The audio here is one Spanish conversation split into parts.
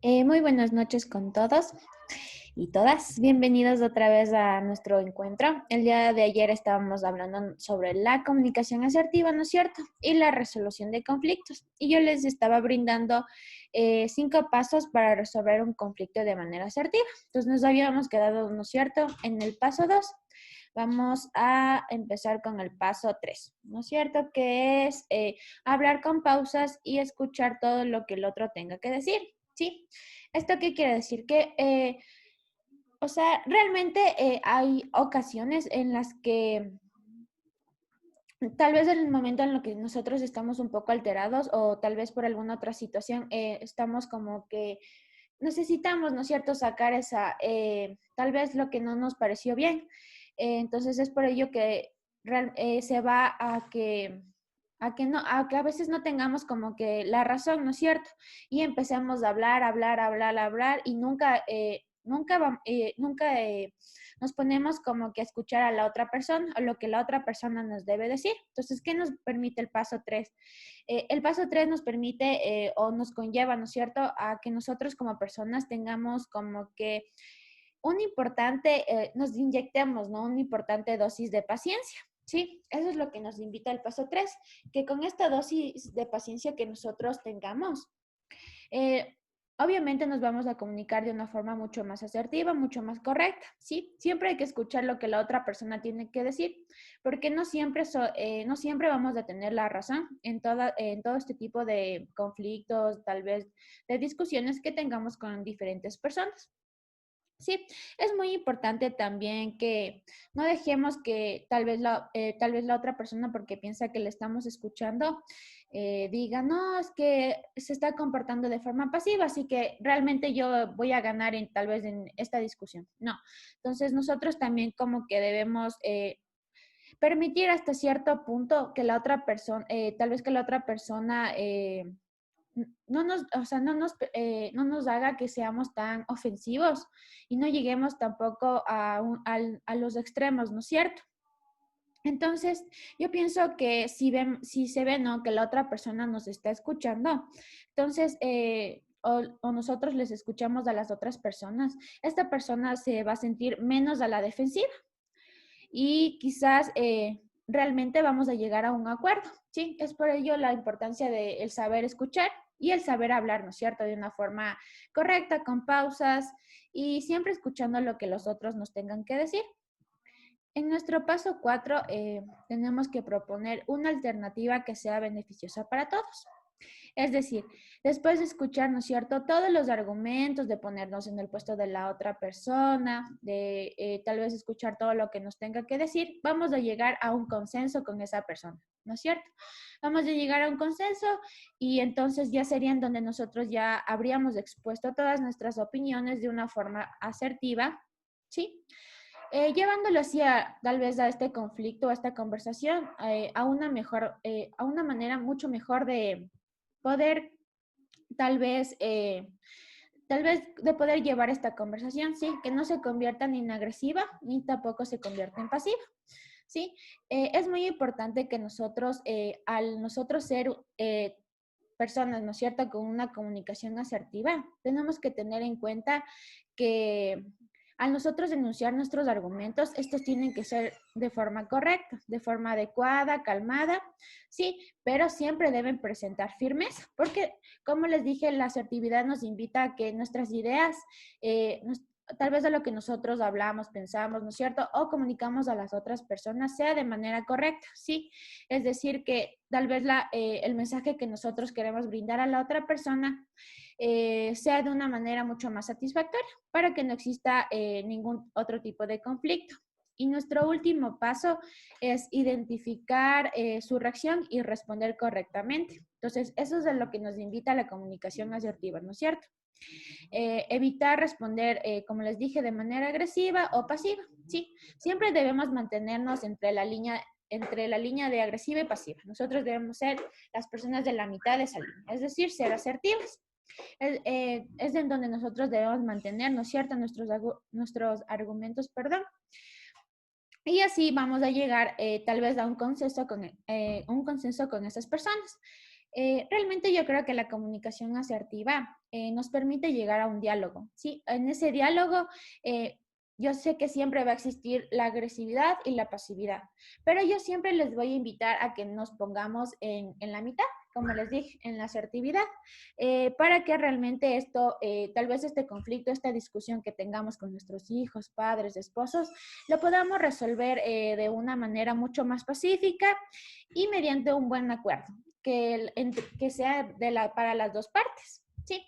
Muy buenas noches con todos y todas. Bienvenidos otra vez a nuestro encuentro. El día de ayer estábamos hablando sobre la comunicación asertiva, ¿no es cierto? Y la resolución de conflictos. Y yo les estaba brindando 5 pasos para resolver un conflicto de manera asertiva. Entonces nos habíamos quedado, ¿no es cierto?, en el paso 2. Vamos a empezar con el paso 3, ¿no es cierto? Que es hablar con pausas y escuchar todo lo que el otro tenga que decir, ¿sí? ¿Esto qué quiere decir? Que, o sea, realmente hay ocasiones en las que tal vez en el momento en lo que nosotros estamos un poco alterados o tal vez por alguna otra situación estamos como que necesitamos, ¿no es cierto?, sacar esa, tal vez lo que no nos pareció bien. Entonces es por ello que se va a que a veces no tengamos como que la razón, ¿no es cierto? Y empecemos a hablar, hablar, hablar, hablar y nunca nos ponemos como que a escuchar a la otra persona o lo que la otra persona nos debe decir. Entonces, ¿qué nos permite el paso 3? El paso 3 nos permite o nos conlleva, ¿no es cierto?, a que nosotros como personas tengamos como que nos inyectemos, ¿no?, una importante dosis de paciencia. Sí, eso es lo que nos invita el paso 3, que con esta dosis de paciencia que nosotros tengamos, eh, obviamente nos vamos a comunicar de una forma mucho más asertiva, mucho más correcta, ¿sí? Siempre hay que escuchar lo que la otra persona tiene que decir, porque no siempre vamos a tener la razón en todo este tipo de conflictos, tal vez de discusiones que tengamos con diferentes personas. Sí, es muy importante también que no dejemos que tal vez la otra persona, porque piensa que le estamos escuchando, diga, no, es que se está comportando de forma pasiva, así que realmente yo voy a ganar tal vez en esta discusión. No, entonces nosotros también como que debemos permitir hasta cierto punto que la otra persona, tal vez que la otra persona no nos, o sea, no nos haga que seamos tan ofensivos y no lleguemos tampoco a los extremos, ¿no es cierto? Entonces, yo pienso que si se ve, ¿no?, que la otra persona nos está escuchando, entonces, o nosotros les escuchamos a las otras personas, esta persona se va a sentir menos a la defensiva y quizás realmente vamos a llegar a un acuerdo, ¿sí? Es por ello la importancia del saber escuchar y el saber hablar, ¿no es cierto?, de una forma correcta, con pausas y siempre escuchando lo que los otros nos tengan que decir. En nuestro paso 4 tenemos que proponer una alternativa que sea beneficiosa para todos. Es decir, después de escuchar, ¿no es cierto?, todos los argumentos, de ponernos en el puesto de la otra persona, de tal vez escuchar todo lo que nos tenga que decir, vamos a llegar a un consenso con esa persona, ¿no es cierto? Vamos a llegar a un consenso y entonces ya serían donde nosotros ya habríamos expuesto todas nuestras opiniones de una forma asertiva, ¿sí? Llevándolo así tal vez a este conflicto, a esta conversación, a una manera mucho mejor de poder tal vez, tal vez de poder llevar esta conversación, sí, que no se convierta ni en agresiva ni tampoco se convierta en pasiva, sí. Es muy importante que nosotros, al nosotros ser personas, ¿no es cierto?, con una comunicación asertiva, tenemos que tener en cuenta que al nosotros denunciar nuestros argumentos, estos tienen que ser de forma correcta, de forma adecuada, calmada, sí, pero siempre deben presentar firmeza, porque como les dije, la asertividad nos invita a que nuestras ideas, tal vez de lo que nosotros hablamos, pensamos, ¿no es cierto?, o comunicamos a las otras personas sea de manera correcta, ¿sí? Es decir, que tal vez el mensaje que nosotros queremos brindar a la otra persona sea de una manera mucho más satisfactoria para que no exista ningún otro tipo de conflicto. Y nuestro último paso es identificar su reacción y responder correctamente. Entonces, eso es de lo que nos invita a la comunicación asertiva, ¿no es cierto? Evitar responder, como les dije, de manera agresiva o pasiva, ¿sí? Siempre debemos mantenernos entre la línea de agresiva y pasiva. Nosotros debemos ser las personas de la mitad de esa línea, es decir, ser asertivos. Es en donde nosotros debemos mantener, ¿no es cierto?, nuestros argumentos, perdón. Y así vamos a llegar tal vez a un consenso con esas personas. Realmente yo creo que la comunicación asertiva nos permite llegar a un diálogo, ¿sí? En ese diálogo, yo sé que siempre va a existir la agresividad y la pasividad, pero yo siempre les voy a invitar a que nos pongamos en la mitad, como les dije, en la asertividad, para que realmente esto, tal vez este conflicto, esta discusión que tengamos con nuestros hijos, padres, esposos, lo podamos resolver de una manera mucho más pacífica y mediante un buen acuerdo que sea para las dos partes, ¿sí?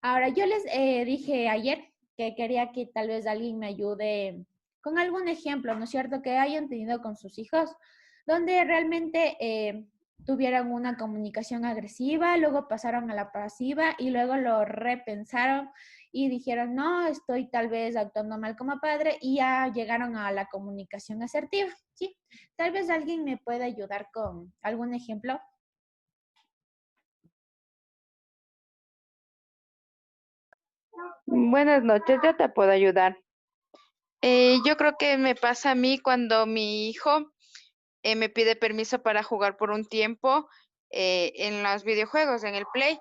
Ahora, yo les dije ayer que quería que tal vez alguien me ayude con algún ejemplo, ¿no es cierto?, que hayan tenido con sus hijos, donde realmente tuvieran una comunicación agresiva, luego pasaron a la pasiva y luego lo repensaron y dijeron, no, estoy tal vez actuando mal como padre y ya llegaron a la comunicación asertiva, ¿sí? Tal vez alguien me pueda ayudar con algún ejemplo. Buenas noches, ya te puedo ayudar. Yo creo que me pasa a mí cuando mi hijo me pide permiso para jugar por un tiempo en los videojuegos, en el Play.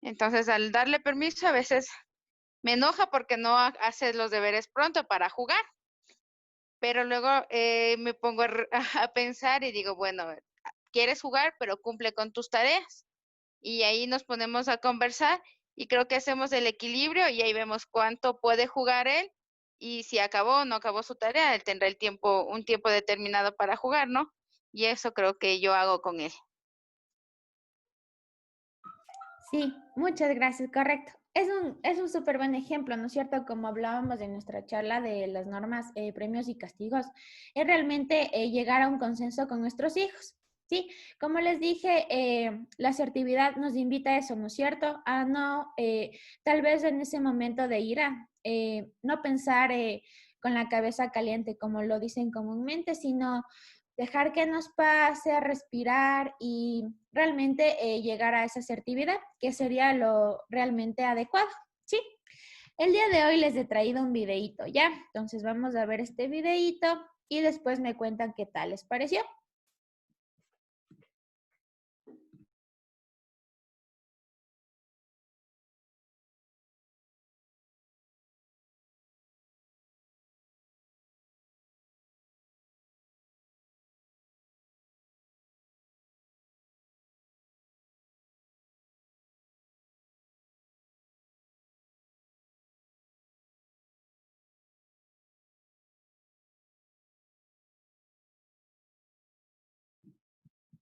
Entonces, al darle permiso, a veces me enoja porque no hace los deberes pronto para jugar, pero luego me pongo a pensar y digo, bueno, quieres jugar, pero cumple con tus tareas. Y ahí nos ponemos a conversar y creo que hacemos el equilibrio y ahí vemos cuánto puede jugar él y si acabó o no acabó su tarea, él tendrá el tiempo, un tiempo determinado para jugar, ¿no? Y eso creo que yo hago con él. Sí, muchas gracias, correcto. Es un súper buen ejemplo, ¿no es cierto? Como hablábamos en nuestra charla de las normas, premios y castigos, es realmente llegar a un consenso con nuestros hijos, ¿sí? Como les dije, la asertividad nos invita a eso, ¿no es cierto? A no, tal vez en ese momento de ira, no pensar con la cabeza caliente, como lo dicen comúnmente, sino dejar que nos pase, respirar y realmente llegar a esa asertividad, que sería lo realmente adecuado, ¿sí? El día de hoy les he traído un videíto, ¿ya? Entonces vamos a ver este videíto y después me cuentan qué tal les pareció.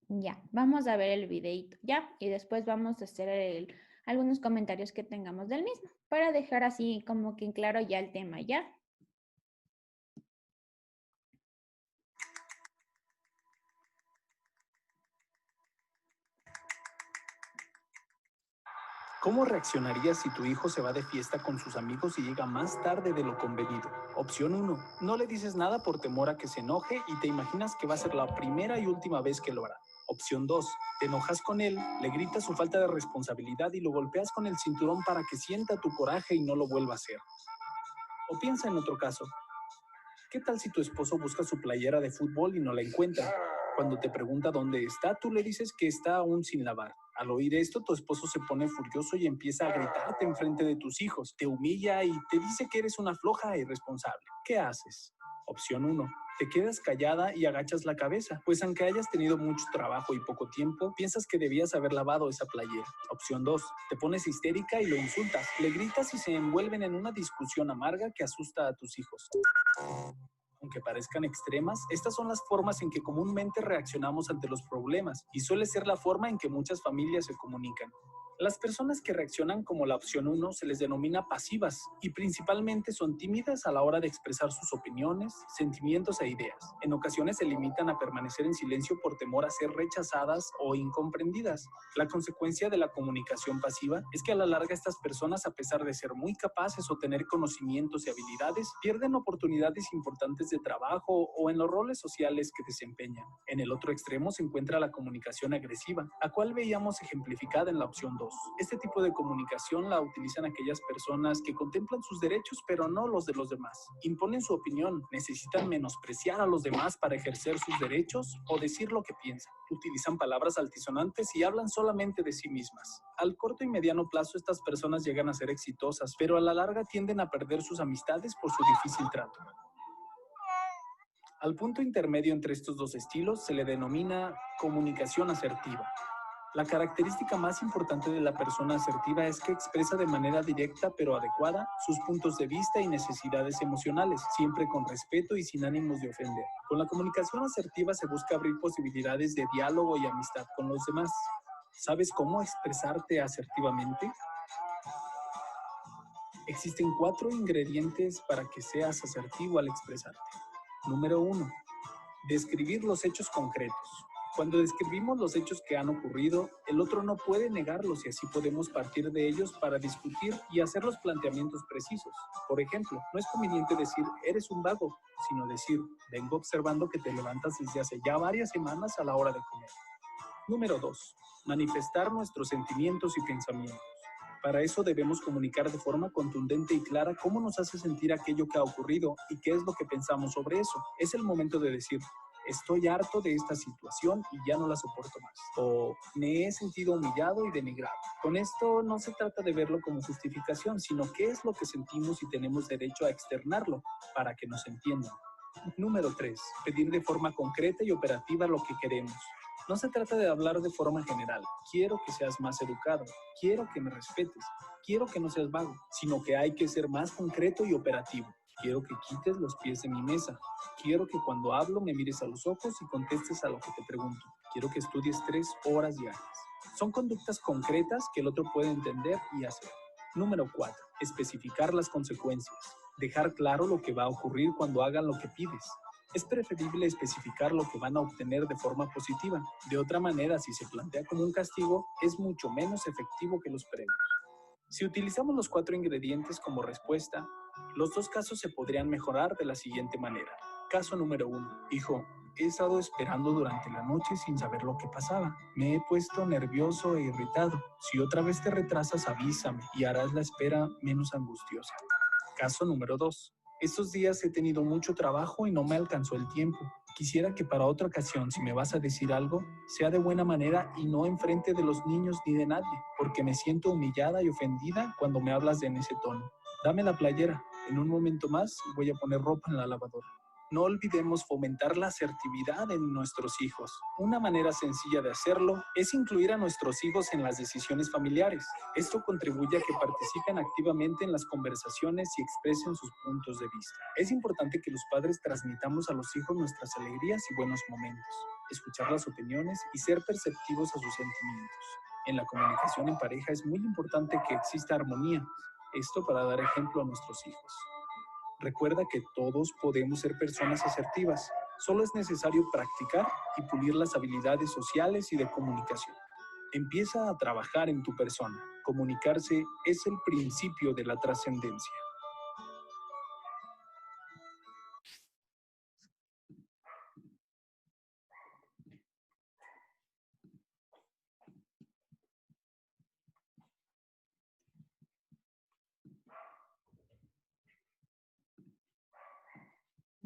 Ya, vamos a ver el videíto, ¿ya? Y después vamos a hacer algunos comentarios que tengamos del mismo, para dejar así como que en claro ya el tema, ¿ya? ¿Cómo reaccionarías si tu hijo se va de fiesta con sus amigos y llega más tarde de lo convenido? Opción 1. No le dices nada por temor a que se enoje y te imaginas que va a ser la primera y última vez que lo hará. Opción 2. Te enojas con él, le gritas su falta de responsabilidad y lo golpeas con el cinturón para que sienta tu coraje y no lo vuelva a hacer. O piensa en otro caso. ¿Qué tal si tu esposo busca su playera de fútbol y no la encuentra? Cuando te pregunta dónde está, tú le dices que está aún sin lavar. Al oír esto, tu esposo se pone furioso y empieza a gritarte enfrente de tus hijos. Te humilla y te dice que eres una floja e irresponsable. ¿Qué haces? Opción 1. Te quedas callada y agachas la cabeza, pues aunque hayas tenido mucho trabajo y poco tiempo, piensas que debías haber lavado esa playera. Opción 2. Te pones histérica y lo insultas. Le gritas y se envuelven en una discusión amarga que asusta a tus hijos. Aunque parezcan extremas, estas son las formas en que comúnmente reaccionamos ante los problemas y suele ser la forma en que muchas familias se comunican. Las personas que reaccionan como la opción 1 se les denomina pasivas y principalmente son tímidas a la hora de expresar sus opiniones, sentimientos e ideas. En ocasiones se limitan a permanecer en silencio por temor a ser rechazadas o incomprendidas. La consecuencia de la comunicación pasiva es que a la larga estas personas, a pesar de ser muy capaces o tener conocimientos y habilidades, pierden oportunidades importantes de trabajo o en los roles sociales que desempeñan. En el otro extremo se encuentra la comunicación agresiva, la cual veíamos ejemplificada en la opción 2. 2. Este tipo de comunicación la utilizan aquellas personas que contemplan sus derechos pero no los de los demás. Imponen su opinión, necesitan menospreciar a los demás para ejercer sus derechos o decir lo que piensan. Utilizan palabras altisonantes y hablan solamente de sí mismas. Al corto y mediano plazo estas personas llegan a ser exitosas, pero a la larga tienden a perder sus amistades por su difícil trato. Al punto intermedio entre estos dos estilos se le denomina comunicación asertiva. La característica más importante de la persona asertiva es que expresa de manera directa pero adecuada sus puntos de vista y necesidades emocionales, siempre con respeto y sin ánimos de ofender. Con la comunicación asertiva se busca abrir posibilidades de diálogo y amistad con los demás. ¿Sabes cómo expresarte asertivamente? Existen 4 ingredientes para que seas asertivo al expresarte. Número 1. Describir los hechos concretos. Cuando describimos los hechos que han ocurrido, el otro no puede negarlos y así podemos partir de ellos para discutir y hacer los planteamientos precisos. Por ejemplo, no es conveniente decir, eres un vago, sino decir, vengo observando que te levantas desde hace ya varias semanas a la hora de comer. Número 2. Manifestar nuestros sentimientos y pensamientos. Para eso debemos comunicar de forma contundente y clara cómo nos hace sentir aquello que ha ocurrido y qué es lo que pensamos sobre eso. Es el momento de decir, estoy harto de esta situación y ya no la soporto más. O me he sentido humillado y denigrado. Con esto no se trata de verlo como justificación, sino qué es lo que sentimos y tenemos derecho a externarlo para que nos entiendan. Número 3. Pedir de forma concreta y operativa lo que queremos. No se trata de hablar de forma general. Quiero que seas más educado. Quiero que me respetes. Quiero que no seas vago. Sino que hay que ser más concreto y operativo. Quiero que quites los pies de mi mesa. Quiero que cuando hablo me mires a los ojos y contestes a lo que te pregunto. Quiero que estudies 3 horas diarias. Son conductas concretas que el otro puede entender y hacer. Número 4. Especificar las consecuencias. Dejar claro lo que va a ocurrir cuando hagan lo que pides. Es preferible especificar lo que van a obtener de forma positiva. De otra manera, si se plantea como un castigo, es mucho menos efectivo que los premios. Si utilizamos los 4 ingredientes como respuesta, los 2 casos se podrían mejorar de la siguiente manera. Caso número 1. Hijo, he estado esperando durante la noche sin saber lo que pasaba. Me he puesto nervioso e irritado. Si otra vez te retrasas, avísame y harás la espera menos angustiosa. Caso número 2. Estos días he tenido mucho trabajo y no me alcanzó el tiempo. Quisiera que para otra ocasión, si me vas a decir algo, sea de buena manera y no enfrente de los niños ni de nadie, porque me siento humillada y ofendida cuando me hablas en ese tono. Dame la playera. En un momento más voy a poner ropa en la lavadora. No olvidemos fomentar la asertividad en nuestros hijos. Una manera sencilla de hacerlo es incluir a nuestros hijos en las decisiones familiares. Esto contribuye a que participen activamente en las conversaciones y expresen sus puntos de vista. Es importante que los padres transmitamos a los hijos nuestras alegrías y buenos momentos, escuchar las opiniones y ser perceptivos a sus sentimientos. En la comunicación en pareja es muy importante que exista armonía. Esto para dar ejemplo a nuestros hijos. Recuerda que todos podemos ser personas asertivas. Solo es necesario practicar y pulir las habilidades sociales y de comunicación. Empieza a trabajar en tu persona. Comunicarse es el principio de la trascendencia.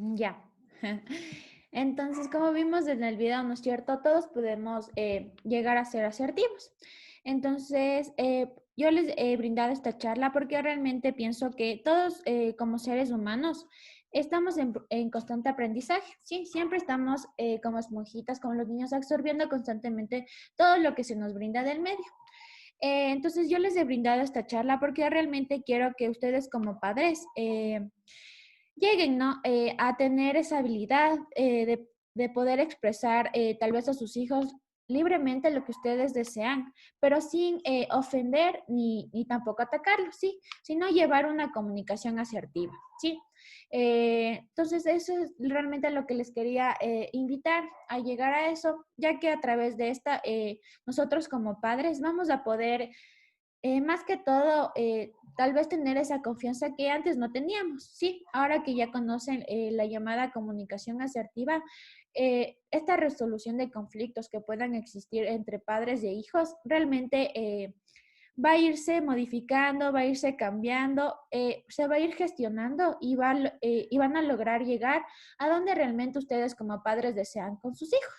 Ya. Entonces, como vimos en el video, ¿no es cierto? Todos podemos llegar a ser asertivos. Entonces, yo les he brindado esta charla porque realmente pienso que todos como seres humanos estamos en constante aprendizaje, ¿sí? Siempre estamos como esponjitas, como los niños, absorbiendo constantemente todo lo que se nos brinda del medio. Entonces, yo les he brindado esta charla porque realmente quiero que ustedes como padres lleguen, ¿no? A tener esa habilidad de poder expresar tal vez a sus hijos libremente lo que ustedes desean, pero sin ofender ni tampoco atacarlos, ¿sí? Sino llevar una comunicación asertiva, ¿sí? Entonces, eso es realmente lo que les quería invitar a llegar a eso, ya que a través de esta, nosotros como padres vamos a poder más que todo, tal vez tener esa confianza que antes no teníamos, ¿sí? Ahora que ya conocen la llamada comunicación asertiva, esta resolución de conflictos que puedan existir entre padres e hijos realmente va a irse modificando, va a irse cambiando, se va a ir gestionando y van a lograr llegar a donde realmente ustedes como padres desean con sus hijos.